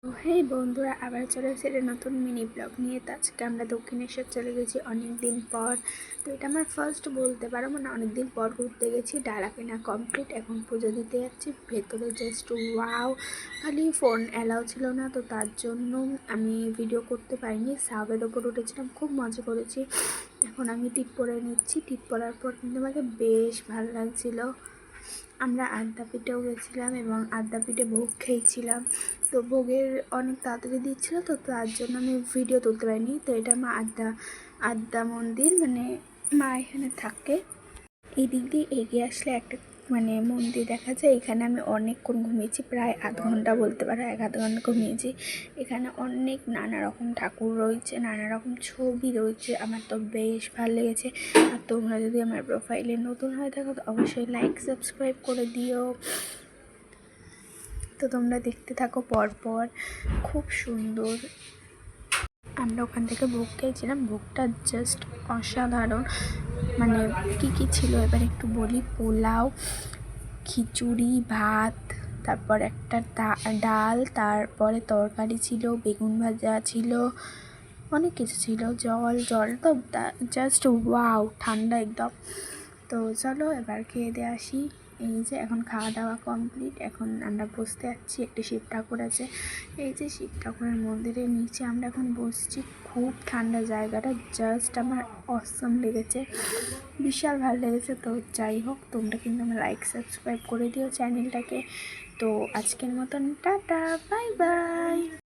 হেই বন্ধুরা, আবার চলে এসেছে একটা নতুন মিনি ব্লগ নিয়ে। তো আজকে আমরা দক্ষিণেশ্বর চলে গেছি অনেক দিন পর। তো এটা আমার ফার্স্ট বলতে পারো, মানে অনেক দিন পর ঘুরতে গেছি। ডালা কেনা কমপ্লিট, এখন পুজো দিতে যাচ্ছি। ভেতরে জাস্ট ওয়াও, খালি ফোন অ্যালাউ ছিল না, তো তার জন্য আমি ভিডিও করতে পারিনি। সাবের ওপর উঠেছিলাম, খুব মজা করেছি। এখন আমি টিপ পরে নিচ্ছি। টিপ পরার পর কিন্তু আমাকে বেশ ভালো লাগছিলো। আমরা আদ্যাপীঠেও গেছিলাম এবং আদ্যাপীঠে ভোগ খেয়েছিলাম। তো ভোগের অনেক তাড়াতাড়ি দিচ্ছিলো, তো তার জন্য আমি ভিডিও তুলতে পারিনি। তো এটা আমার আদ্যা মন্দির, মানে মা এখানে থাকে। এই দিক দিয়ে এগিয়ে আসলে একটা মন্দির দেখা যায়। এখানে আমি অনেকক্ষণ ঘুমিয়েছি, প্রায় আধ ঘন্টা বলতে পারো, 1-আধ ঘন্টা ঘুমিয়েছি। এখানে অনেক নানা রকম ঠাকুর রয়েছে, নানা রকম ছবি রয়েছে। আমার তো বেশ ভালো লেগেছে। আর তোমরা যদি আমার প্রোফাইলে নতুন হয়ে থাকো তো অবশ্যই লাইক সাবস্ক্রাইব করে দিও। তো তোমরা দেখতে থাকো পরপর, খুব সুন্দর। আমরা ওখান থেকে ভোগ খেয়েছিলাম, ভোগটা জাস্ট অসাধারণ। মানে কী ছিল এবার একটু বলি। পোলাও, খিচুড়ি, ভাত, তারপর একটা ডাল, তারপরে তরকারি ছিল, বেগুন ভাজা ছিল, অনেক কিছু ছিল। জল তো জাস্ট ওয়াও, ঠান্ডা একদম। তো চলো এবার খেয়ে দিয়ে আসি। এই যে এখন খাওয়া দাওয়া কমপ্লিট, এখন আমরা বসতে যাচ্ছি। একটি শিব ঠাকুর আছে, এই যে শিব ঠাকুরের মন্দিরের নিচে আমরা এখন বসছি। খুব ঠান্ডা জায়গাটা, জাস্ট আমার অসম লেগেছে, বিশাল ভালো লেগেছে। তো যাই হোক, তোমরা কিন্তু আমার লাইক সাবস্ক্রাইব করে দিও চ্যানেলটাকে। তো আজকের মতন টাটা, বাই বাই।